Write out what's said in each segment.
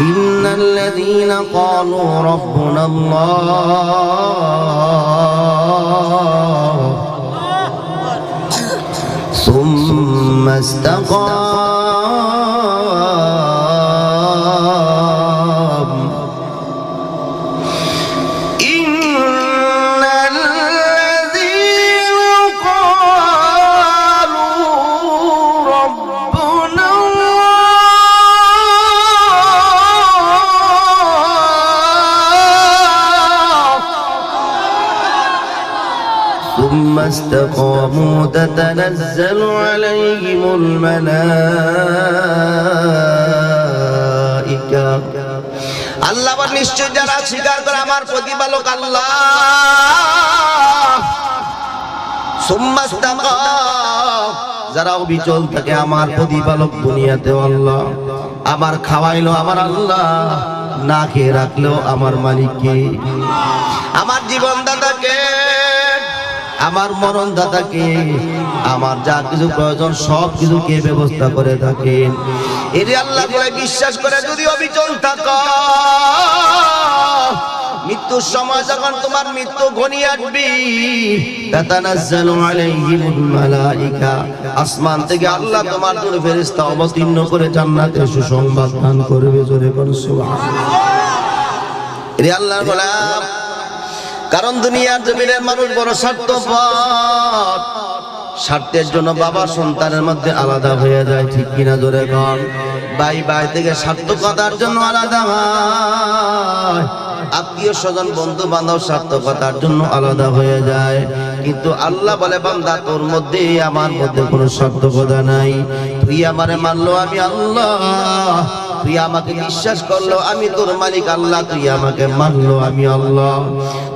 ইন্নাল্লাযীনা ক্বালু রাব্বুনাল্লাহ সুম্মা ইসতাকামু ইন্নাল্লাযীনা ক্বালু ثم استقاموا تتنزل عليهم الملائكة আল্লাহ বলেন নিশ্চয় যারা স্বীকার করে আমার প্রতিপালক আল্লাহ সুম্মা ইসতাকাম যারা অবিচল থাকে আমার প্রতিপালক দুনিয়াতে আল্লাহ আমার খাওয়াইলো আমার আল্লাহ না খেয়ে রাখলো আমার মালিককে আমার জীবনদাতাকে আমার মরণদাতাকে আমার যা কিছু প্রয়োজন সব কিছু কে ব্যবস্থা করে থাকেন এর আল্লাহ বলে বিশ্বাস করে যদি অবিচল থাকো মৃত্যুর সময় যখন তোমার মৃত্যু ঘনিয়ে আসবে তাতানাজ্জালু আলাইহিমুল মালাইকা আসমান থেকে আল্লাহ তোমার জন্য ফেরেশতা অবতীর্ণ করে জান্নাতে সুসংবাদ দান করবে জোরে বল সুবহানাল্লাহ এর আল্লাহর গোলাম কারণ দুনিয়ার জমিনের মানুষ বড় স্বার্থপর স্বার্থের জন্য বাবা সন্তানের মধ্যে আলাদা হয়ে যায় ঠিক কিনা জোরে বল ভাই ভাই থেকে স্বার্থকতার জন্য আলাদা হয় আত্মীয় স্বজন বন্ধু বান্ধব স্বার্থকতার জন্য আলাদা হয়ে যায় কিন্তু আল্লাহ বলে বান্দা তোর মধ্যে আমার মধ্যে কোনো স্বার্থকতা নাই তুই আমারে মানলো আমি আল্লাহ তুই আমাকে বিশ্বাস করলো আমি তোর মালিক আল্লাহ তুই আমাকে মানলো আমি আল্লাহ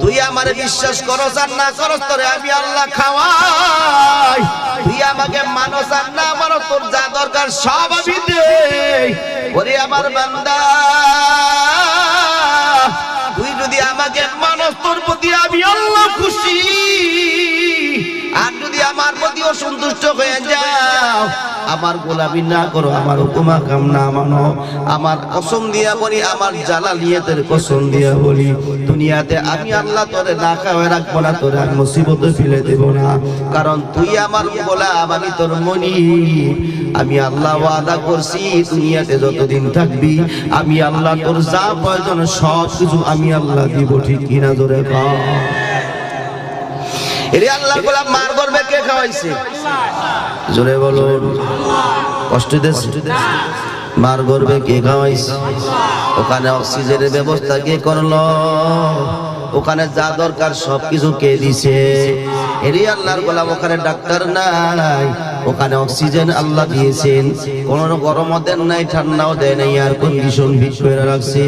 তুই আমারে বিশ্বাস করস আর না করস তোরে আমি আল্লাহ খাওয়াই তুই আমাকে মানস আর না মানস তোর যা দরকার সব আমি দেই ওরে আমার বান্দা তুই যদি আমাকে মানস তোর প্রতি আমি আল্লাহ খুশি আর যদি আমার প্রতি অসন্তুষ্ট হয়ে যাও আমার গোলামি না করো আমার হুকুমা কাম না মানো আমার কসম দিয়া বলি আমার জালালিয়াতের কসম দিয়া বলি দুনিয়াতে আমি আল্লাহ তোরে না খাওয়াই রাখবো না তোরে আমি মুসিবতে ফেলে দেব না কারণ তুই আমার গোলাম আমি তোর মনি আমি আল্লাহ ওয়াদা করছি দুনিয়াতে যতদিন থাকবি আমি আল্লাহ তোর যা প্রয়োজন সব কিছু আমি আল্লাহ দিব ঠিক কিনা জোরে কও এরে আল্লাহর গোলাম মার গর্বে কে খাওয়াইছে জোরে বলুন কষ্ট দিছে মার গর্বে কে খাওয়াইছে ওখানে অক্সিজেনের ব্যবস্থা কে করলো ওখানে যা দরকার সবকিছু কে দিছে এরে আল্লাহর গোলাম ওখানে ডাক্তার নাই ওখানে অক্সিজেন আল্লাহ দিয়েছেন কোনো গরমও দেন নাই ঠান্ডাও দেয় নাই এয়ার কন্ডিশন ফিট করে রাখছে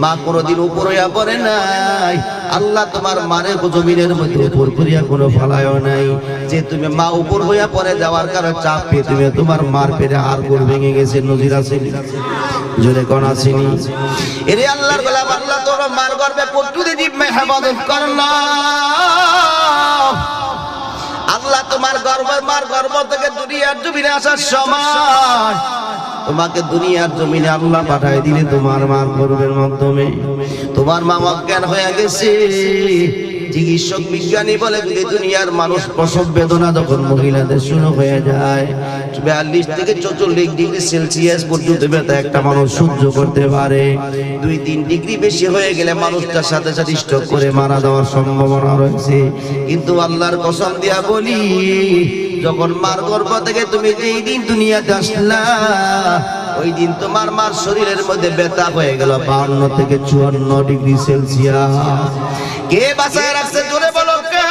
মা কোনোদিন উপর হইয়া পড়ে নাই আল্লাহ তোমার মারে জমিনের মধ্যে উপর করিয়া কোনো ফলায়ও নাই যে তুমি মা উপর হইয়া পড়ে যাওয়ার কারণে চাপ পেয়ে তুমি তোমার মার পেরে আর গোল ভেঙে গেছে নজির আছে জোরে কোন আসেনি এরে আল্লাহর গোলাম আল্লাহ তোর মার গর্ভে পটুতে জীব মেহবাদত করলো আল্লাহ তোমার মার গর্ভ থেকে দুনিয়ার জমিনে আসার সময় তোমাকে দুনিয়ার জমিনে আল্লাহ পাঠায় দিলে তোমার মার গর্ভের মাধ্যমে তোমার মা অজ্ঞান হয়ে গেছে চিকিৎসক বিজ্ঞানী বলে যদি দুনিয়ার মানুষ প্রসব বেদনা যখন মহিলাদের শুরু হয়ে যায় 42 থেকে 44 ডিগ্রি সেলসিয়াস পর্যন্ত ব্যথা একটা মানুষ সহ্য করতে পারে 2-3 ডিগ্রি বেশি হয়ে গেলে মানুষটার সাথে সাথে স্ট্রোক করে মারা যাওয়ার সম্ভাবনা রয়েছে কিন্তু আল্লাহর কসম দিয়া বলি যখন মার গর্ভ থেকে তুমি যেই দিন দুনিয়াতে আসলা ওই দিন তোমার মার শরীরের মধ্যে ব্যথা হয়ে গেল 52 থেকে 54 ডিগ্রি সেলসিয়াস কে বাঁচায় রাখছে জোরে বলো কে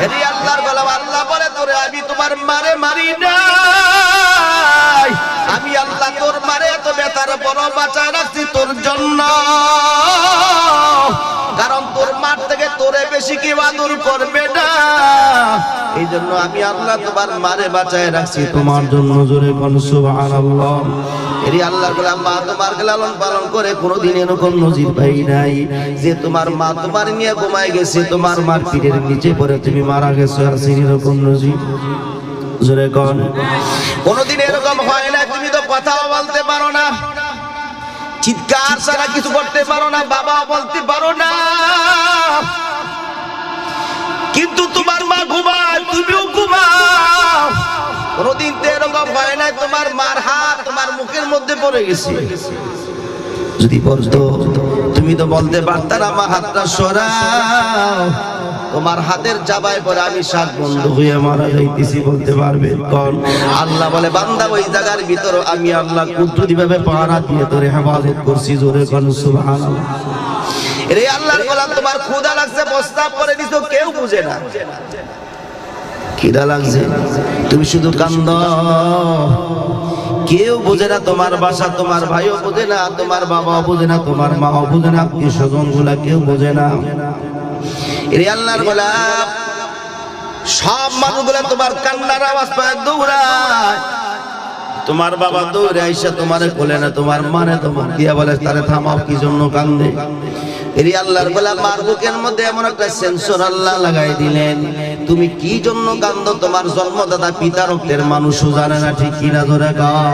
এরে আল্লাহর গোলাম আল্লাহ বলে তোরে আমি তোমার মারে মারি নাই আমি আল্লাহ তোর মারে এত ব্যথার বড় বাঁচায় রাখছি তোর জন্য কারণ তোর মার থেকে তোরে বেশি কেউ আদর করবে না এই জন্য আমি আল্লাহ তোমার মারে বাঁচায় রাখছি তোমার জন্য জোরে বল সুবহানাল্লাহ এরি আল্লাহর গোলাম মা তোমার লালন পালন করে কোনোদিন এরকম নজির পাই নাই যে তোমার মা তোমার নিয়ে ঘুমায় গেছে তোমার মার পিঠের নিচে পড়ে তুমি মারা গেছো আর সেই এরকম নজির জোরে কোন কোনোদিন এরকম হয় না তুমি তো কথাও বলতে পারো না চিৎকার ছাড়া কিছু করতে পারো না, বাবা বলতে পারো না, কিন্তু তোমার মা ঘুমায়, তুমিও ঘুমাও। কোনদিন তো এরকম হয় না তোমার মার হাত তোমার মুখের মধ্যে পড়ে গেছে? যদি বলতো তুমি তো বলতে পারতা না আমার হাতটা সরাও, তোমার হাতের চাবায় পরে আমি শ্বাস বন্ধ হয়ে মারা যাইতেছি, বলতে পারবে কোন? আল্লাহ বলে বান্দা ওই জায়গার ভিতর আমি আল্লাহ কুদরতি ভাবে পাহারা দিয়ে তোরে হেফাজত করছি, জোরে কোন সুবহানাল্লাহ। রে আল্লাহর গোলাম, তোমার ক্ষুধা লাগছে প্রস্তাব করে দিছো, কেউ বুঝে না খিদা লাগছে, তুমি শুধু কান্দো, কেউ বোঝে না তোমার বাসা, তোমার ভাইও বোঝে না, তোমার বাবাও বোঝে না, তোমার মাও বোঝে না, আত্মীয় স্বজন গুলা কেউ বোঝে না। রে আল্লাহর গোলাম, সব মানুষগুলা তোমার কান্নার আওয়াজ পায় দৌড়ায়, তোমার বাবা দৌড়ে আইসা তোমারে কোলে না, তোমার মানে তোমার দিয়া বলে তারে থামাও, কি জন্য কান্দে? রে আল্লাহর গোলাম, মার বুকের মধ্যে এমন একটা সেন্সর আল্লাহ লাগাই দিলেন, তুমি কি জন্য কান্দো তোমার জন্মদাতা পিতা রক্তের মানুষও জানে না, ঠিক কিনা জোরে কও?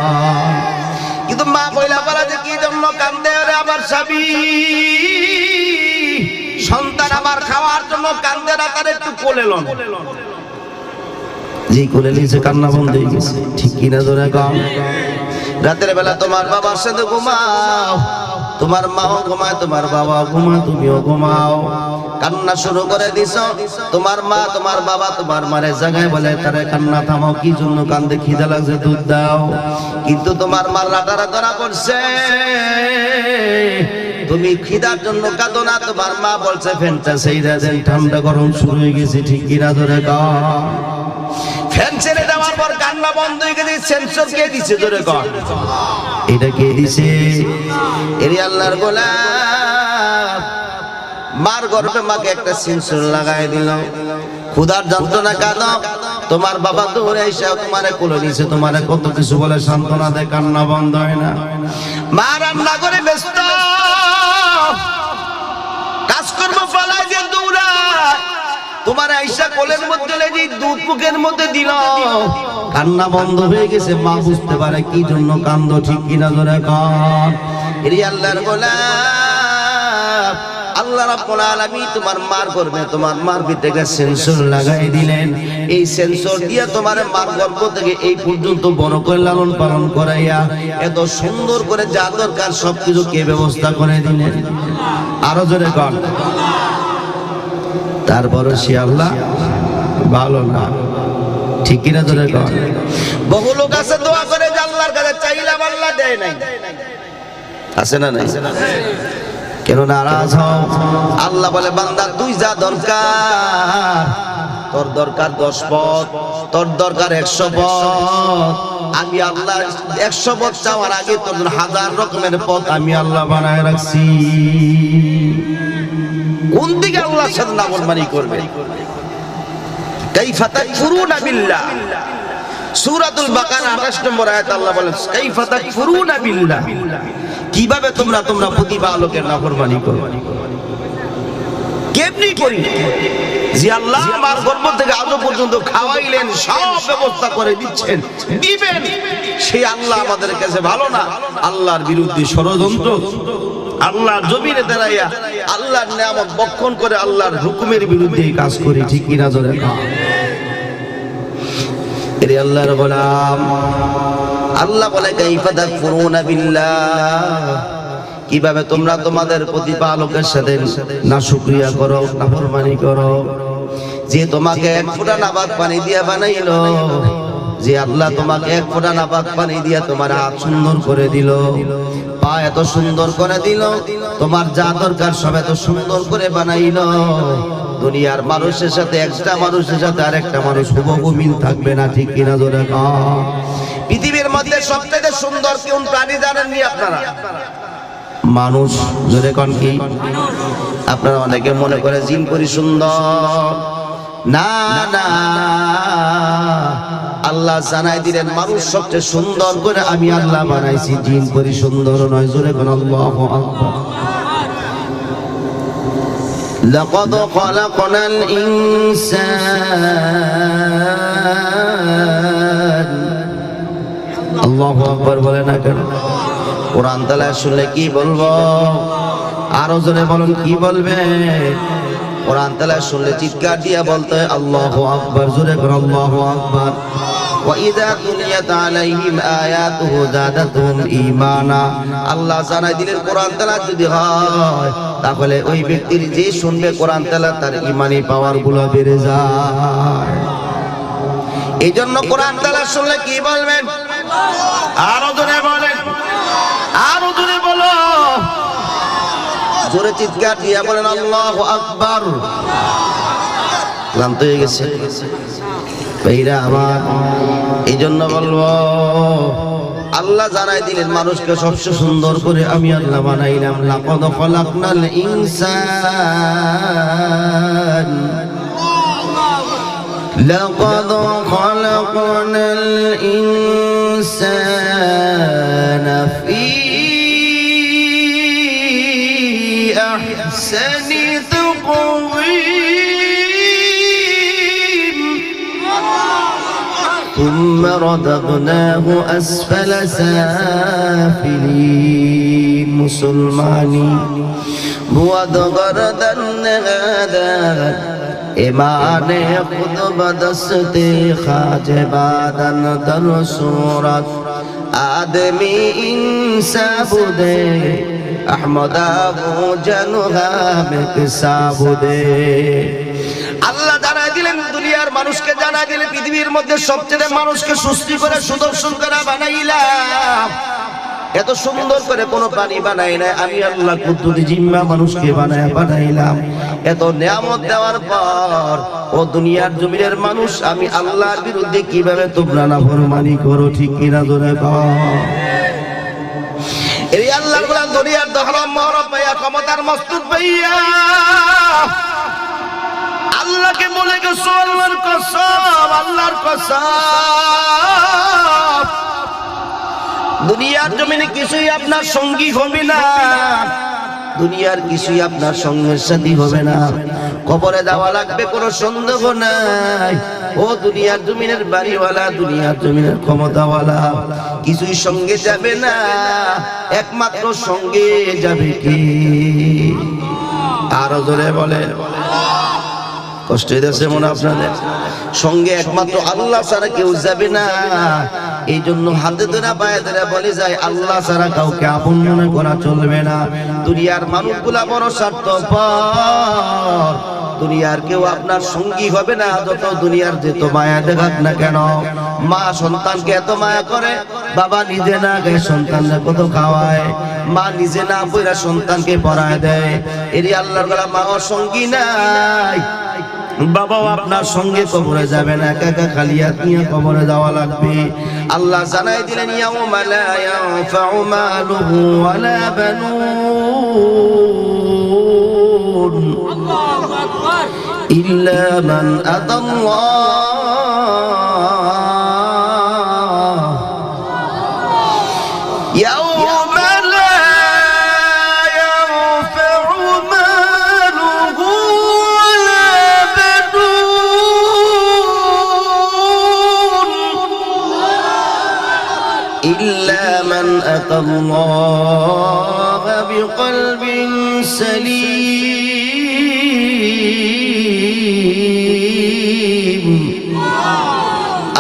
কিন্তু মা বইলা বলা যে কি জন্য কান্দে? রে আমার স্বামী, সন্তান আমার খাওয়ার জন্য কান্দে না, তার একটু কোলে লন। যে কোলে নিয়েছে কান্না বন্ধ হয়ে গেছে, ঠিক কিনা জোরে কও? রাতের বেলা তোমার বাবার সাথে ঘুমাও, তোমার মাও ঘুমায়, তোমার বাবাও ঘুমায়, তুমিও ঘুমাও, কান্না শুরু করে দিছ, তোমার মা তোমার বাবা তোমার মারে জায়গায় বলে তারে কান্না থামাও, কি জন্য কান্দে? খিদা লাগছে, দুধ দাও। কিন্তু তোমার মার রাটারা ধরা পড়ছে, তুমি খিদার জন্য কাঁদো না, তোমার মা বলছে ফ্যানটা সেইরা দেন, ঠান্ডা গরম শুরু হয়ে গেছে, ঠিক কিনা ধরে কও? ফ্যান ছেড়ে দেওয়ার পর কান্না বন্ধ হয়ে গেছে, সেন্সর কে দিছে জোরে কও? এটা কে দিছে? এর আল্লাহর গোলাম, মার গর্ভে মাকে একটা সেন্সর লাগাই দিল, ক্ষুধার যন্ত্রণা কাঁদো, তোমার বাবা দৌড়ে এসে তোমারে কোলে নিছে, তোমারে কত কিছু বলে সান্ত্বনা দেয়, কান্না বন্ধ হয় না। মা রান্না করে ব্যস্ত, কাজকর্ম পালাই দিয়ে দৌড়ায়, তোমার আইসা কোলের মধ্যে লেগে দুধ মুখের মধ্যে দিল, কান্না বন্ধ হয়ে গেছে। মা বুঝতে পারে কি জন্য কান্দো, ঠিক কিনা জোরে কও? এর আল্লাহর গোলাম, আল্লাহ রাব্বুল আলামিন তোমার মার গর্ভে তোমার মার ভিতরে সেন্সর লাগাই দিলেন, এই সেন্সর দিয়ে তোমার মার গর্ভ থেকে এই পর্যন্ত বড় করে লালন পালন করাইয়া এত সুন্দর করে যা দরকার সবকিছু কে ব্যবস্থা করে দিলেন? আরো জোরে কন। তারপরে সে আল্লাহ ভালো না, ঠিক কিনা জোরে কন? বহু লোক আছে দোয়া করে যে আল্লাহর কাছে চাইলাম আল্লাহ দেয় নাই, আছে না নাই? কেন নারাজ হও? আল্লাহ বলে বান্দা তুই যা দরকার, তোর দরকার 10 পথ, তোর দরকার 100 পথ, আমি আল্লাহ 100 পথ চাওয়ার আগে তোর 1000 রকমের পথ আমি আল্লাহ বানায় রাখছি। কোন দিকে আল্লাহর সাথে নাফরমানি করবে? কাইফা তাকফুরুনা বিল্লাহ, সূরাতুল বাকারা 28 নম্বর আয়াত আল্লাহ বলেন কাইফা তাকফুরুনা বিল্লাহ, কিভাবে তোমরা প্রতিপালকের নাফরমানি করো? কেমনি করি? যে আল্লাহ আমার গর্ভ থেকে আজ পর্যন্ত খাওয়াইলেন, সব ব্যবস্থা করে দিচ্ছেন, দিবেন, সেই আল্লাহ আমাদের কাছে ভালো না, আল্লাহর বিরুদ্ধে ষড়যন্ত্র, আল্লাহর জমিনে দাঁড়াইয়া আল্লাহর নিয়ামত বক্ষণ করে আল্লাহর হুকুমের বিরুদ্ধে কাজ করি, ঠিক কিনা জোরে কও? এর আল্লাহর গোলাম, আল্লাহ বলে কাইফা তাকফুরুনা বিল্লাহ, কিভাবে তোমরা তোমাদের প্রতিপালকের সাথে নাশুকরিয়া করো, নাফরমানি করো? যে তোমাকে 1 ফোঁটা নাপাক পানি দিয়া বানাইলো, যে আল্লাহ তোমাকে 1 ফোঁটা নাপাক পানি দিয়া তোমার হাত সুন্দর করে দিল, পা এত সুন্দর করে দিল, তোমার যা দরকার সব এত সুন্দর করে বানাইলো, দুনিয়ার মানুষের সাথে একটা মানুষের সাথে আরেকটা মানুষ হুবহু মিল থাকবে না, ঠিক কিনা জোরে কও? পৃথিবীর মধ্যে সবচেয়ে সুন্দর কোন প্রাণী জানেননি আপনারা? মানুষ। জোরে কোন কি? আপনারা অনেকে মনে করে জিন পরি সুন্দর, না না, আল্লাহ জানাই দিলেন মানুষ সবচেয়ে সুন্দর করে আমি আল্লাহ বানাইছি, জিন পরি সুন্দর নয়। জোরে কোন আল্লাহু আকবার। লাকাদ খালাকনাল ইনসান, আল্লাহু আকবার বলে না কেন? কোরআন তেলাওয়াত শুনলে কি বলবো? আরো জোরে বলুন, কি বলবে? কোরআন তেলাওয়াত শুনলে চিৎকার দিয়ে বলতে হয় আল্লাহু আকবার, জোরে করে আল্লাহু আকবার। وَإِذَا تُلِيَتْ عَلَيْهِمْ آيَاتُهُ زَادَتْهُمْ ঈমানা। আল্লাহ জানাই দিলেন কোরআন তেলাওয়াত যদি হয় তাহলে ওই ব্যক্তির যে শুনবে কোরআন তেলাওয়াত তার ঈমানি পাওয়ার গুলো বেড়ে যায়। এই জন্য কোরআন তেলাওয়াত শুনলে কি বলবেন? আরো জোরে বলেন, আরো জোরে বলো, জোরে চিৎকার দিয়ে বলেন আল্লাহু আকবার। ক্লান্ত হয়ে গেছে ভাইরা আমার, এই জন্য বলবো আল্লাহ জানাই দিলেন মানুষকে সবচেয়ে সুন্দর করে আমি আল্লাহ বানাইলাম। লাকাদ খালাকনাল ইনসান, লাকাদ খালাকনাল ইনসানা ফি আহসানি তাকওয়িম ثم رددناه أسفل سافلين। মুসলমানি বুয়াদ গরদন হাদা ইমানে খুদ বদস্তে খাজে বাদন দর সুরত আদমি ইনসাবুদে আহমদ আবু জনুহা মেকসাবুদে। আল্লাহ জানাই দিলেন দুনিয়ার মানুষকে, জানাই দিলেন পৃথিবীর মধ্যে সবচেয়ে মানুষকে সৃষ্টি করে সুদর্শন করে বানাইলাম। এত সুন্দর করে কোন প্রাণী বানাই নাই, আমি আল্লাহ কুদরতি জিম্মা মানুষকে বানাইলাম। এত নিয়ামত দেওয়ার পর ও দুনিয়ার জমিনের মানুষ আমি আল্লাহর বিরুদ্ধে কিভাবে তোমরা নাফরমানি করো, ঠিক কিনা জোরে কও। এই আল্লাহর গোলাম দুনিয়ার দখল মহরব পাইয়া ক্ষমতার মস্তুদ পাইয়া আল্লাহকে বলে গেছো আল্লাহর কসম, আল্লাহর কসম দুনিয়ার জমিনে কিছুই আপনার সঙ্গী হবে না, দুনিয়ার কিছুই আপনার সঙ্গের সাথী হবে না। কবরে যাওয়া লাগবে কোনো সন্দেহ নাই। ও দুনিয়ার জমিনের বাড়িওয়ালা, দুনিয়ার জমিনের ক্ষমতাওয়ালা, কিছুই সঙ্গে যাবে না, একমাত্র সঙ্গে যাবে কি? আরো জোরে বলে, কষ্ট হইতেছে মনে আপনাদের? সঙ্গে একমাত্র আল্লাহ ছাড়া কেউ যাবে না। এই জন্য হাতে ধরা পায়ে ধরা বলে যায় আল্লাহ ছাড়া কাউকে আপন মনে করা চলবে না। দুনিয়ার মানুষগুলা বড় স্বার্থপর, দুনিয়ার কেউ আপনার সঙ্গী হবে না, যত দুনিয়ার যেত মায়া দেখাক না কেন। মা সন্তানকে এত মায়া করে, বাবা নিজে না গায়ে সন্তানকে কত খাওয়ায়, মা নিজে না পয়রা সন্তানকে পড়ায় দেয়। এরই আল্লাহর গলা মা ও সঙ্গী নাই, বাবাও আপনার সঙ্গে কবরে যাবে না, একা একা খালি হাত নিয়ে কবরে যাওয়া লাগবে। আল্লাহ জানাই দিলেন ইয়াউমা লা ইয়ানফাউ মালুহু ওয়ালা বানুন ইল্লা মান আতাল্লাহ ইয়াউমা লা ইয়ানফাউ মালুহু إلا من أتى الله بقلب سليم।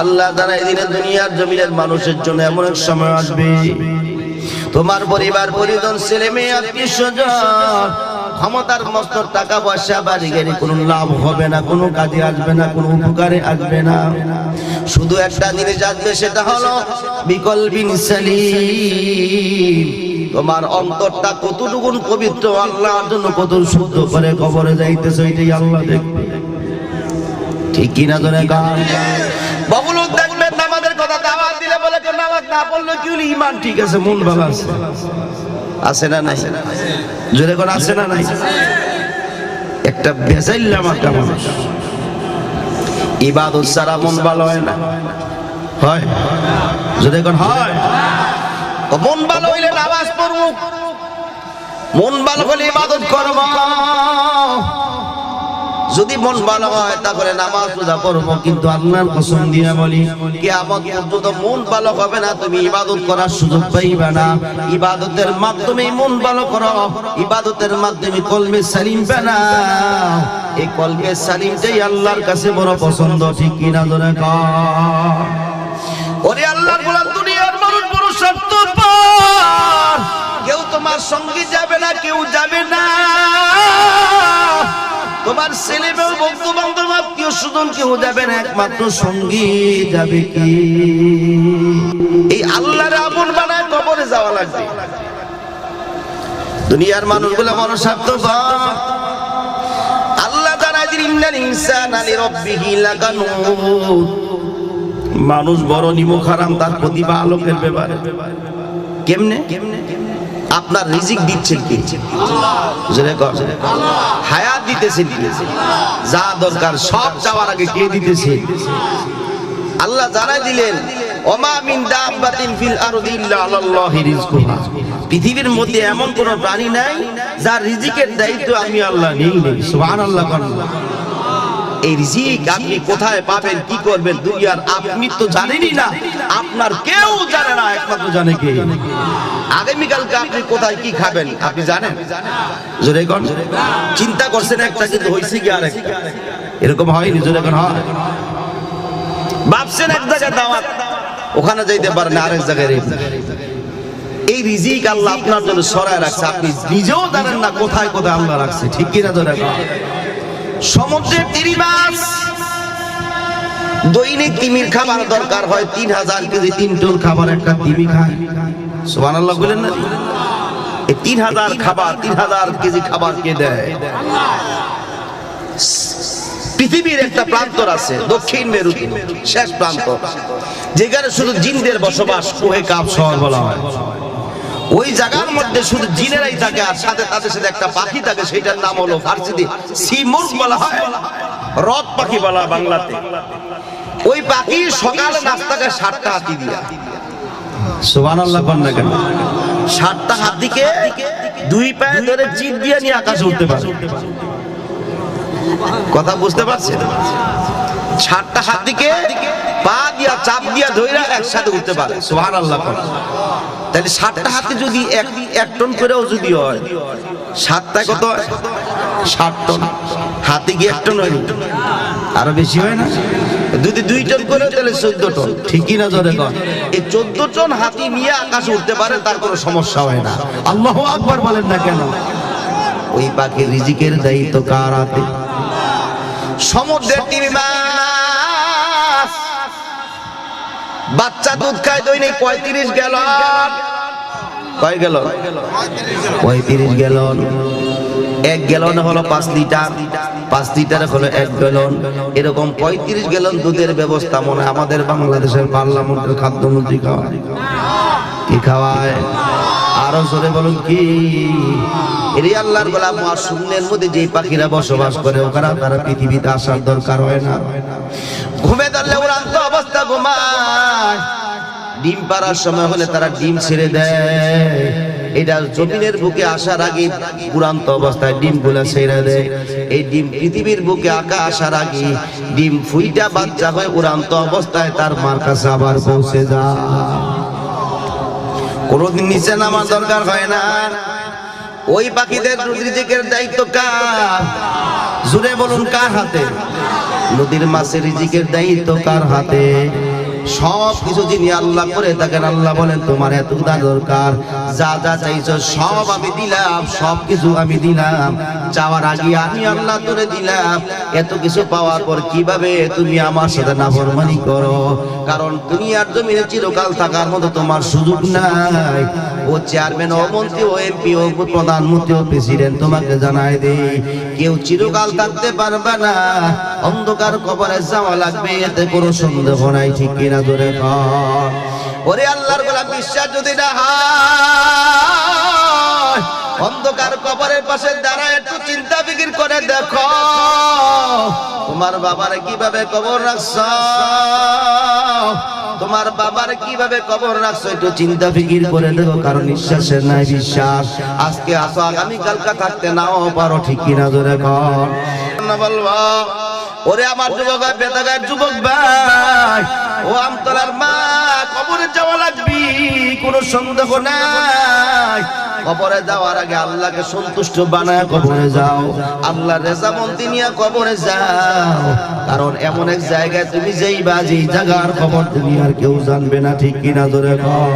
আল্লাহ জানাই দিলেন দুনিয়ার জমিনের মানুষের জন্য এমন এক সময় আসবে, তোমার পরিবার পরিজন ছেলে মেয়ে আত্মীয় স্বজন ক্ষমতার মস্ত টাকা পয়সা বাড়ি গাড়ি কোনো লাভ হবে না, কোনো কাজে আসবে না, কোনো উপকারে আসবে না। শুধু একটা জিনিস আসবে, সেটা হলো বিকলবিন সালিম। তোমার অন্তরটা কতটুকু পবিত্র, আল্লাহর জন্য কত শুদ্ধ করে কবরে যাইতেছে, এটাই আল্লাহ দেখবে, ঠিক কিনা জোরে গান। বহু লোক দেখবেন নামাজের কথা দাওয়াত দিলে বলে যে নামাজ না পড়লে কি হলো, ঈমান ঠিক আছে, মন ভালো আছে, আছে না নাই? জোরে কোন আছে না নাই? একটা বেজাইল্লা মার্কা মানুষ, ইবাদত ছাড়া মন ভালো হয় না, হয়? জোরে কোন হয়? মন ভালো হইলে নামাজ পড়ব, মন ভালো হলে ইবাদত করব। যদি মন ভালো হয় তাহলে নামাজ রোজা পড়বো, কিন্তু আল্লাহর কসম দিয়ে বলি কিয়ামত পর্যন্ত মন ভালো হবে না, তুমি ইবাদত করার সুযোগ পাইবে না। ইবাদতের মাধ্যমে মন ভালো করো, ইবাদতের মাধ্যমে কলবে সালিম বানাও। এই কলবে সালিমটাই আল্লাহর কাছে বড় পছন্দ, ঠিক কিনা জোরে কর। ওরে আল্লাহর গোলাম, দুনিয়ার মানুষ বড় স্বার্থপর, কেউ তোমার সঙ্গে যাবে না, কেউ যাবে না। তোমার ছেলে মেয়ে বন্ধু বান্ধব আত্মীয় স্বজন কেউ যাবে না, একমাত্র সঙ্গী যাবে কি? এই আল্লাহর আপন বানায় কবরে যাওয়া লাগবে। দুনিয়ার মানুষগুলো বড় স্বার্থপর। আল্লাহ জানায় দিলেন ইন্নাল ইনসানা লিরাব্বিহি লাকানুদ, মানুষ বড় নিমুখ হারাম তার প্রতিভা আলোকের ব্যাপারে। কেমনে? আপনার রিজিক দিচ্ছেন কে? আল্লাহ। হায়াত দিতেছেন কে? যা দরকার সব চাওয়ার আগে কে দিতেছে? আল্লাহ জানাই দিলেন ওমা মিন দাব্বাতিন ফিল আরদি ইল্লা আলাল্লাহি রিজকুহা, পৃথিবীর মধ্যে এমন কোন প্রাণী নাই যার রিজিকের দায়িত্ব আমি আল্লাহ নেই। সুবহানাল্লাহ। এই রিজিক আপনি কোথায় পাবেন, কি করবেন, দুনিয়ার আপনি তো জানেনই না, আপনার কেউ জানে না, একমাত্র জানে কে? আগামীকালকে আপনি কোথায় কি খাবেন আপনি জানেন? জোরে কোন চিন্তা করছেন একটা, কিন্তু হইছে কি আরেকটা? এরকম হয়নি? জোরে কোন হয়? ভাবছেন এক জায়গায় দাওয়াত, ওখানে যাইতে পারেন আরেক জায়গায়। এই রিজিক আল্লাহ আপনার জন্য সরায় রাখছে, আপনি নিজেও জানেন না কোথায় কোথায় আল্লাহ রাখছে, ঠিক কিনা জোরে কোন? সমুদ্রের তিমি মাছ, দৈনিক তিমির খাবার দরকার হয় 3000 কেজি, 3 টন খাবার একটা তিমি খায়। সুবহানাল্লাহ বলেন না? এই 3000 খাবার, 3000 কেজি খাবার কে দেয়? পৃথিবীর একটা প্রান্তর আছে দক্ষিণ মেরু, শেষ প্রান্ত, যেখানে শুধু জিনদের বসবাস, কোহে কাব শহর বলা হয়। ওই জায়গার মধ্যে শুধু জিনেরাই থাকে, আর সাথে তাদের সাথে একটা পাখি থাকে, সেটার নাম হলো ফার্সিতে সিমুরগ বলা হয়, রথ পাখি বলা বাংলাতে। ওই পাখি সকালে নাস্তাকে 7টা হাতি দিয়া, সুবহানাল্লাহ বলেন না কেন? 7টা হাতিকে 2 পায়ে ধরে জিভ দিয়ে নিয়ে আকাশে উঠতে পারে। কথা বুঝতে পারছেন? 7টা হাতিকে পা দিয়া চাপ দিয়া ধইরা একসাথে উঠতে পারে। সুবহানাল্লাহ। তাহলে 7টা হাতি যদি 1 টন করেও যদি হয়, 7টায় কত? 7 টন। হাতি কি 1 টন হয়? আরো বেশি হয় না? যদি 2 টন করে তাহলে 14 টন, ঠিক কি না জোরে কর? এই 14 টন হাতি নিয়ে আকাশে উঠতে পারে, তার কোনো সমস্যা হয় না। আল্লাহু আকবার বলেন না কেন? ওই পাখির রিজিকের দায়িত্ব কার হাতে? সমুদ্রের তিমি মাছ বাচ্চা দুধ খায় দৈনিক 35 গ্যালন। কয় গ্যালন? 35 গ্যালন। 1 গ্যালন হলো 5 লিটার, 5 লিটার হলো 1 গ্যালন। এরকম 35 গ্যালন দুধের ব্যবস্থা মনে আমাদের বাংলাদেশের পার্লামেন্টের খাদ্যমন্ত্রী খাওয়ায়। কি খাওয়ায়? আরো জোরে বলুন কি? এরই আল্লাহর গোলাম শূন্যের মধ্যে যে পাখিরা বসবাস করে, ওখানে তারা পৃথিবীতে আসার দরকার হয় না। ঘুমে ধরলে উড়ান্ত অবস্থা ঘুমায়, ডিম পাড়ার সময় হলে তারা ডিম ছেড়ে দেয়। এটা জমিনের বুকে আসার আগে উড়ান্ত অবস্থায় ডিম গুলা ছেড়ে দেয়। এই ডিম পৃথিবীর বুকে আঁকা আসার আগে ডিম ফুইটা বাচ্চা হয়ে উড়ান্ত অবস্থায় তার মার কাছে আবার পৌঁছে যায়। কোনদিন নিচে নামার দরকার হয় না। ওই পাখিদের রিজিকের দায়িত্ব কার? জোরে বলুন, কার হাতে? নদীর মাছের রিজিকের দায়িত্ব কার হাতে? সব কিছু যিনি আল্লাহ করে থাকেন, আল্লাহ বলেন তোমার এত দরকার, যা যা চাইছো সব আমি দিলাম, সব কিছু আমি দিলাম। চাওয়ার আগে আমি আল্লাহ তোরে দিলাম। এত কিছু পাওয়ার পর কিভাবে তুমি আমার সাথে নাফরমানি করো? কারণ দুনিয়ার জমিনে চিরকাল থাকার মতো তোমার সুযোগ নাই। ও চেয়ারম্যান, ও মন্ত্রী, ও এমপি, ও প্রধানমন্ত্রী, ও প্রেসিডেন্ট, তোমাকে জানাই দেই কেউ চিরকাল থাকতে পারবে না। অন্ধকার কবরে যাওয়া লাগবে, এতে কোনো সন্দেহ নাই, ঠিক কিনা জোরে কর? ওরে আল্লাহর গোলাম, বিশ্বাস যদি না হয়, অন্ধকার কবরের পাশে দাঁড়ায় একটু চিন্তা ফিকির করে দেখো, তোমার বাবার কিভাবে কবর রাখছো, তোমার বাবার কিভাবে কবর রাখছো, একটু চিন্তা ফিকির করে দেখো। কারণ নিঃশ্বাসের নাই বিশ্বাস। আজকে আসো, আগামী কালকা থাকতে নাও পারো, ঠিক কিনা জোরে কর? না বলবো? ওরে আমার যুবক ভাই, বেদাগার যুবক ভাই, ও আমতলার মা, কবরে যাওয়া লাগবি, কোনো সন্দেহ নাই। কবরে যাওয়ার আগে আল্লাহকে সন্তুষ্ট বানায় কবরে যাও, আল্লাহর রেজামন্দি নিয়ে কবরে যাও। কারণ এমন এক জায়গায় তুমি যাইবা, যেই জায়গার খবর তুমি আর কেউ জানবে না, ঠিক কিনা জোরে কও।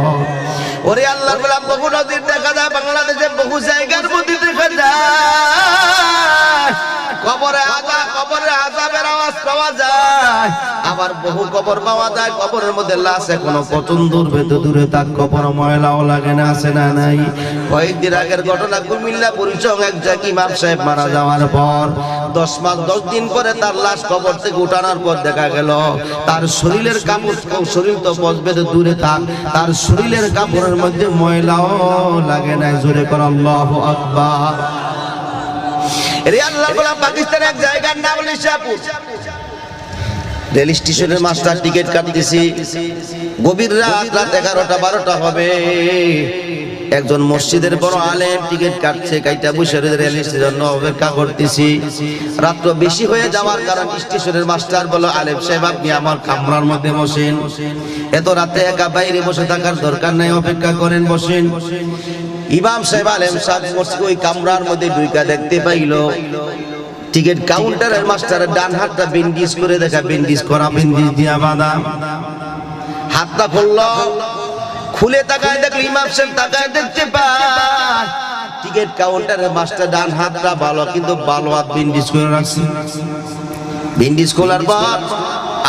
ওরে আল্লাহর গোলাম, বহু নদীর দেখা যায়, বাংলাদেশে বহু জায়গার মধ্যে দেখা যায় কবরে আযাবের আওয়াজ পাওয়া যায়। আবার বহু কবর পাওয়া যায়, কবরের মধ্যে লাশ এখনো পচন দূরে তার কবর ময়লাও লাগে না, আছে না নাই? কয়েকদিন আগের ঘটনা, কুমিল্লা পরিচং এক জায়গায় ইমাম সাহেব মারা যাওয়ার পর 10 মাস 10 দিন পরে তার লাশ কবর থেকে উঠানোর পর দেখা গেল তার শরীরের কাপড়, শরীর তো পচবে তো দূরে থাক, তার শরীরের কাপড়ের মধ্যে ময়লাও লাগে না। জোরে কর আল্লাহু আকবার। রে আল্লাহ বলা, পাকিস্তানের এক জায়গার নাম নিশাপুর। রেল স্টেশনের মাস্টার টিকিট কাটতেছি, গভীর রাত 11টা 12টা হবে। একজন মসজিদের বড় আলেম টিকিট কাটছে, কাইটা বসে রেল স্টেশন অপেক্ষা করতেছি। রাত্র বেশি হয়ে যাওয়ার কারণ স্টেশনের মাস্টার বলল, আলেম সাহেব আপনি আমার কামরার মধ্যে বসেন, এত রাতে একা বাইরে বসে থাকার দরকার নাই, অপেক্ষা করেন, বসেন। ইমাম সাহেব আলেম সাহেব ওই কামরার মধ্যে ঢুইকা দেখতে পাইল টিকিট কাউন্টারের মাস্টারের ডান হাতটা বেন্ডিজ করে দেখা, বেন্ডিজ করা, বেন্ডিজ দিয়া বাঁধা। হাতটা খুলে তাকায় দেখলো, ইমাম সাহেব তাকায় দেখতে পায় টিকিট কাউন্টারের মাস্টার ডান হাতটা ভালো, কিন্তু ভালো হাত বেন্ডিজ করে রাখছে। বেন্ডিজ খোলার পর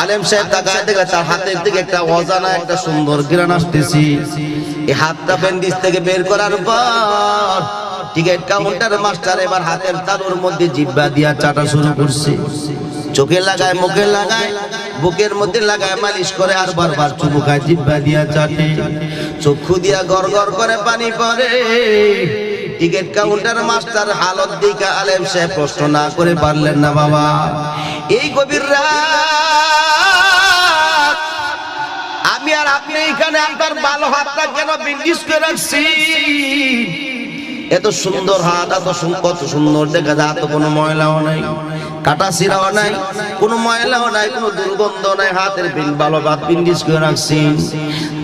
আলেম সাহেব তাকায় দেখলে তার হাতের থেকে একটা অজানা একটা সুন্দর ঘ্রাণ আসতেছি। এই হাতটা বেন্ডিজ থেকে বের করার পর টিকিট কাউন্টারের মাস্টার এবার হাতের তালুর মধ্যে জিহ্বা দিয়া চাটা শুরু করছে। চোখে লাগায়, মুখে লাগায়, বুকের মধ্যে লাগায়, মালিশ করে, আর বারবার চুমুকায়, জিহ্বা দিয়া চাটে। চক্ষু দিয়া গড় গড় করে পানি পড়ে। টিকিট কাউন্টার মাস্টার হালত দিকে আলেম সাহেব প্রশ্ন না করে পারলেন না, বাবা এই গভীর রাত আমি আর আপনি এখানে আপনার ভালো হাতটা কেন বেন্ডিজ করে রাখছি? এত সুন্দর হাত, এত কত সুন্দর দেখা যায়, এত কোনো ময়লাও নাই, কাটা ছিঁড়াও নাই, কোনো ময়লাও নাই, কোনো দুর্গন্ধ নাই, হাতের ভালো হাত বেন্ডিজ করে রাখছি।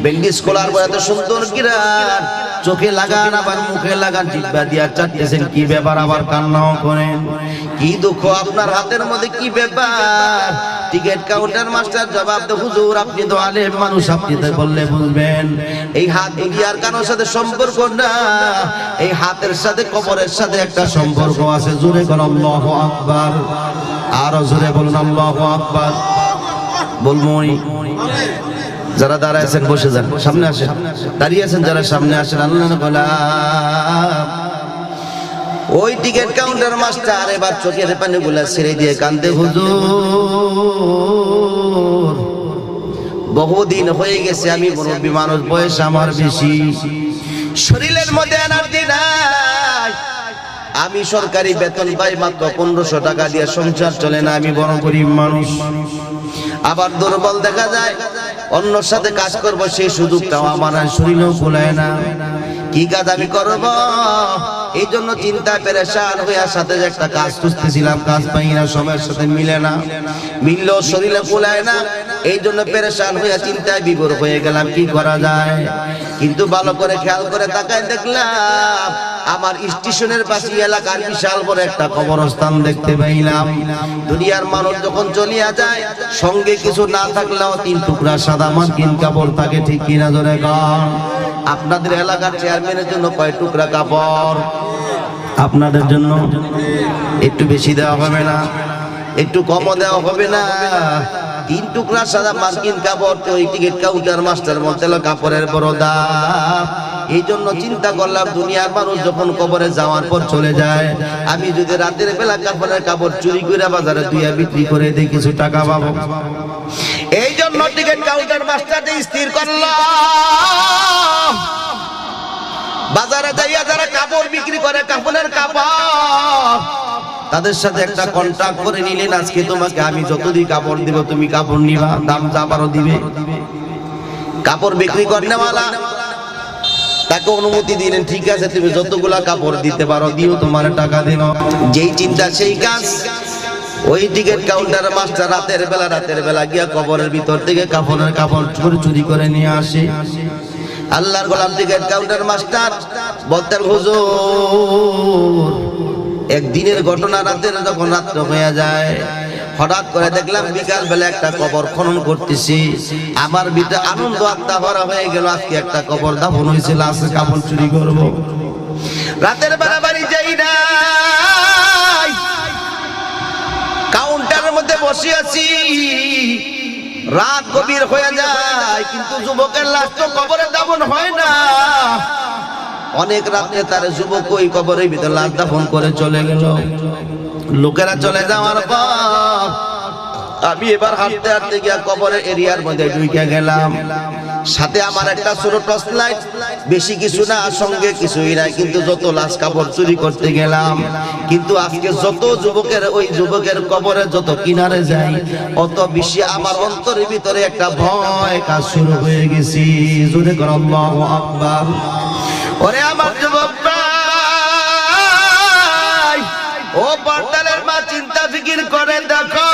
বেন্ডিজ খোলার পর এত সুন্দর ঘ্রাণ, চোখে লাগান আবার মুখে লাগান, জিহ্বা দিয়া চাটতেছেন, কি ব্যাপার? আবার কান্নাও করেন, কি দুঃখ আপনার হাতের মধ্যে, কি ব্যাপার? টিকিট কাউন্টার মাস্টার জবাব দেয়, হুজুর আপনি তো আলেম মানুষ, আপনি তো বললে বুঝবেন, এই হাত দুনিয়ার কারোর সাথে সম্পর্ক না, এই হাতের সাথে কবরের সাথে একটা সম্পর্ক আছে। জোরে বলুন আল্লাহু আকবার, আরো জোরে বলুন আল্লাহু আকবার। বলমই যারা দাঁড়ায় আছেন বসে যান, সামনে আসেন, দাঁড়িয়ে আছেন যারা সামনে আসেন। আল্লাহর গোলাম ওই টিকিট কাউন্টার মাস্টার এবার চোখের পানিগুলা ছেড়ে দিয়ে কান্দে, হুজুর বহুদিন হয়ে গেছে, আমি মুরব্বী মানুষ, বয়স আমার বেশি, শরীরের মধ্যে এনার্জি নাই, আমি সরকারি বেতন পাই মাত্র 1500 টাকা দিয়ে সংসার চলে না, আমি বড় গরিব মানুষ, আবার দুর্বল দেখা যায়, অন্যর সাথে কাজ করব সেই সুযোগটাও আমার শরীরেও কুলায় না, কি কাজ আমি করব? এই জন্য চিন্তা পেরেশান হইয়া সাথে যে একটা কাজ খুঁজতেছিলাম, কাজ পাই না, সময়ের সাথে মিলে না, মিললেও শরীরে কুলায় না, এই জন্য পেরেশান হইয়া চিন্তায় বিভোর হয়ে গেলাম, কি করা যায়? কিন্তু ভালো করে খেয়াল করে তাকায় দেখলাম আমার স্টেশনের পাশে এলাকার বিশাল বড় একটা কবরস্থান দেখতে পাইলাম। দুনিয়ার মানুষ যখন চলিয়া যায় সঙ্গে কিছু না থাকলেও 3 টুকরা সাদা মার্কিন কাপড় থাকে, ঠিক কিনা জোরে কন? আপনাদের এলাকার চেয়ারম্যানের জন্য কয় টুকরা কাপড়? আপনাদের জন্য একটু বেশি দেওয়া হবে না, একটু কমও দেওয়া হবে না? 3 টুকরা সাদা মার্কিন কাপড়, তো ওই টিকিট কাউন্টার মাস্টার মধ্যে কাপড়ের বড় দাম। এই জন্য চিন্তা করলাম, দুনিয়ার মানুষ যখন কবরে যাওয়ার পর চলে যায়, আমি যদি রাতের বেলা কাপড়ের কাপড় চুরি করে বাজারে দুইয়া বিক্রি করে দিই, কিছু টাকা পাবো। এই জন্য টিকিট কাউন্টার মাস্টারটি স্থির করলাম, বাজারে যাইয়া যারা কাপড় বিক্রি করে, কাপড়ের কাপড়, তাদের সাথে একটা কন্ট্রাক্ট করে নিলেন, আজকে তোমাকে আমি যতদিন কাপড় দিব তুমি কাপড় নিবা, দাম যা পারো দিবে। কাপড় বিক্রি করেনওয়ালা তাকে অনুমতি দিলেন, ঠিক আছে তুমি যতগুলা কাপড় দিতে পারো দিও, তোমার টাকা দিন। যেই চিন্তা সেই কাজ, ওই টিকিট কাউন্টার মাস্টার রাতের বেলা গিয়া কবরের ভিতর থেকে কাফনের কাপড় চুরি করে নিয়ে আসে। আল্লাহর গোলাম টিকিট কাউন্টার মাস্টার বলতেন, হুজুর একদিনের ঘটনা, রাতের যখন রাত্র হয়ে যায়, হঠাৎ করে দেখলাম বিকাল বেলা একটা কবর খনন করতেছি, আমার ভিতরে আনন্দ আত্মা ভরা হয়ে গেল, আজকে একটা কবর দাফন হয়েছিল, আজকে কাপড় চুরি করব। রাতের বেলা বাড়ি যাই না, কাউন্টারের মধ্যে বসে আছি, রাত গভীর হয়ে যায়, কিন্তু যুবকের লাশ তো কবরে দাফন হয় না। অনেক রাতে তার যুবক ওই কবরের ভিতরে লাশ দাফন করে চলে গেল। লোকেরা চলে যাওয়ার পর আমি এবার হাঁটতে হাঁটতে গিয়া কবরের এরিয়ার মধ্যে ঢুকে গেলাম। সাথে আমার একটা ছোট টর্চ লাইট, বেশি কিছু না, সঙ্গে কিছুই নাই, কিন্তু যত লাশ কাপড় চুরি করতে গেলাম। কিন্তু আজকে যত যুবকের ওই যুবকের কবরে যত কিনারে যাই, অত বেশি আমার অন্তরের ভিতরে একটা ভয় কাজ শুরু হয়ে গেছি। জোরে কর আল্লাহু আকবার। ওরে আমার যুবক ভাই, ও পর্দালের মা, চিন্তা ফিকির করে দেখো,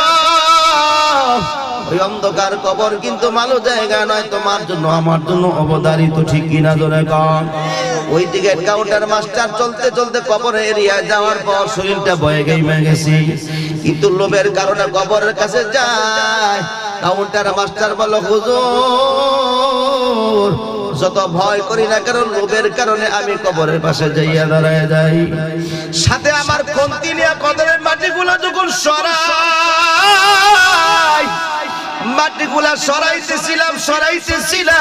ওই অন্ধকার কবর কিন্তু ভালো জায়গা নয়, তোমার জন্য আমার জন্য অবধারিত, ঠিক কিনা জোরে কর। ওই টিকিট কাউন্টার মাস্টার চলতে চলতে কবরের এরিয়ায় যাওয়ার পর শরীরটা বয়ে গেছে, কিন্তু লোভের কারণে কবরের কাছে যায়। কাউন্টার মাস্টার বলল, হুজুর যত ভয় করি না কারণ লোভের কারণে আমি কবরের পাশে যাইয়া দাঁড়ায় যাই। সাথে আমার খন্তি নিয়ে কবরের মাটিগুলো যখন মাটিগুলা সরাইতেছিলাম,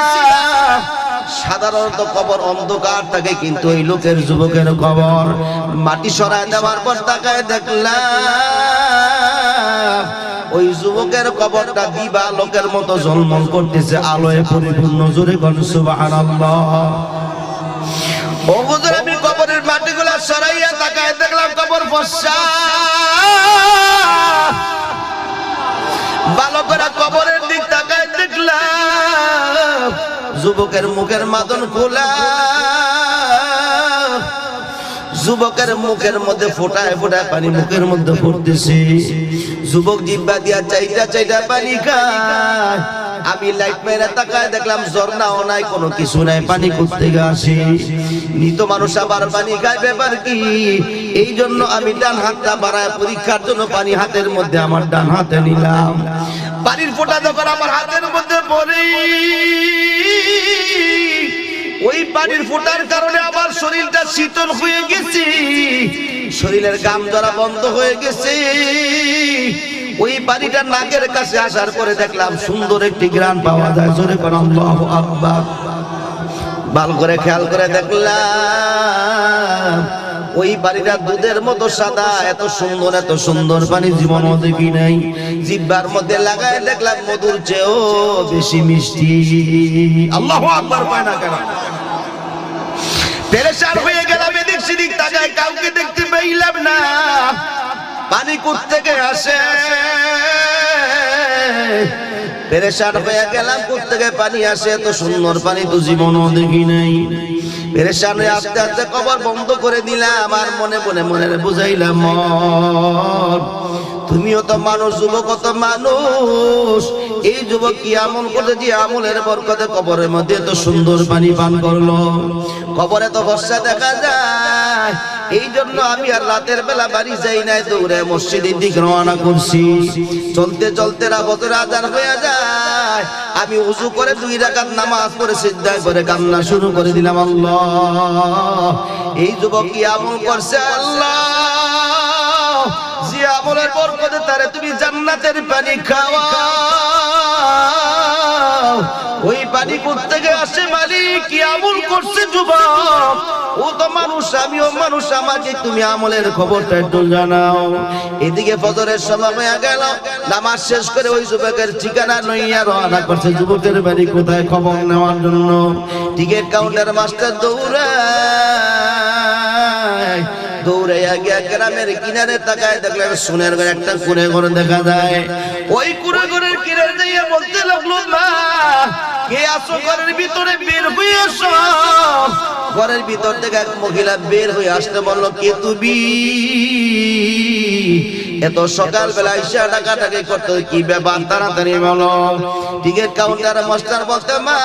সাধারণত কবর অন্ধকার থাকে, কিন্তু এই লোকের যুবকের কবর মাটি সরাই দেওয়ার পর তাকায় দেখলাম ওই যুবকের কবরটা দিবা লোকের মতো ঝলমল করতেছে, আলোয় পরিপূর্ণ। জোরে কোন সুবহানাল্লাহ। ও হুজুর, আমি কবরের মাটিগুলা সরাইয়া তাকায় দেখলাম কবর ফর্সা, ভালো করে কবরের দিক তাকায় দেখলাম যুবকের মুখের মাদন খোলা, যুবকের মুখের মধ্যে ফোটায় ফোটায় পানি মুখের মধ্যে পড়তেছে। যুবক জিহ্বা দিয়া চাইটা পানি খায়। আমি লাইট মেরে তাকায় দেখলাম ঝর্ণাও নাই, কোনো কিছু নাই, পানি করতে আসে। মৃত মানুষ আবার পানি খায়, ব্যাপার কি? এই জন্য আমি ডান হাতটা বাড়ায় পরীক্ষার জন্য পানি হাতের মধ্যে আমার ডান হাতে নিলাম। পানির ফোঁটা যখন আমার হাতের মধ্যে পড়ে, ওই পানির ফোঁটার কারণে আমার শরীরটা শীতল হয়ে গেছে, শরীরের ঘাম ঝরা বন্ধ হয়ে গেছে। ওই পানিটা নাকের কাছে আসার পরে দেখলাম সুন্দর একটি ঘ্রাণ পাওয়া যায়। জোরে করে আল্লাহু আকবার। ভালো করে খেয়াল করে দেখলাম ওই পানিটা দুধের মতো সাদা, এত সুন্দর পানি জীবনও দেখি নাই। জিহ্বার মধ্যে লাগায় দেখলাম মধুর চেয়েও বেশি মিষ্টি। আল্লাহু আকবার পায় না কেন? পেরেশান হয়ে গেলাম, এদিক সেদিক তাকায়, কাউকে দেখতে পাইলাম না। পানি কোথা থেকে আসে? পেরেশান হয়ে গেলাম, কোথা থেকে পানি আসে? এত সুন্দর পানি তো জীবনও দেখি নাই। পেরেশান হয়ে আস্তে আস্তে কবর বন্ধ করে দিলাম। আর মনে বুঝাইলাম, তুমিও তো মানুষ, যুবক তো মানুষ। এই যুবক কি আমল করতে, যে আমলের বরকতে কবরের মধ্যে এত সুন্দর পানি পান করলো। কবরে তো বর্ষা দেখা যায়, এই জন্য আমি আর রাতের বেলা বাড়ি যাই নাই, দৌড়ে মসজিদের দিকে রওনা করছি। চলতে চলতে রাতের আজান হয়ে যায়। আমি উযু করে 2 রাকাত নামাজ পড়ে সিজদায় করে কান্না শুরু করে দিলাম। আল্লাহ, এই যুবক কি আমল করছে? আল্লাহ, যে আমলের বরকতে তারে তুমি জান্নাতের পানি খাওয়াও। ওই পানি কোথা থেকে আসে মালিক? কি আমল করছে যুবক? ও তো মানুষ, আমিও মানুষ, আমাকে তুমি আমলের খবরটা একটু জানাও। এদিকে ফজরের সময় হয়ে গেল, নামাজ শেষ করে ওই যুবকের ঠিকানা লইয়া রওনা করছে যুবকের বাড়ি কোথায় খবর নেওয়ার জন্য। টিকিট কাউন্টার মাস্টার দৌড়াইয়া গিয়া গ্রামের কিনারে তাকায় দেখলেন সোনার ঘরে একটা কুঁড়ে ঘর দেখা যায়। ওই কুঁড়ে ঘরের কিনারে যাইয়া বলতে লাগলো, মা কে আছো ঘরের ভিতরে? বের হয়ে আসো। ঘরের ভিতর থেকে এক মহিলা বের হয়ে আসতে বলল, কে তুমি? এত সকালবেলা এসে টাকাটাকি করতে কি ব্যাপার তাড়াতাড়ি বলো। টিকিট কাউন্টারে মাস্টার বলতে মা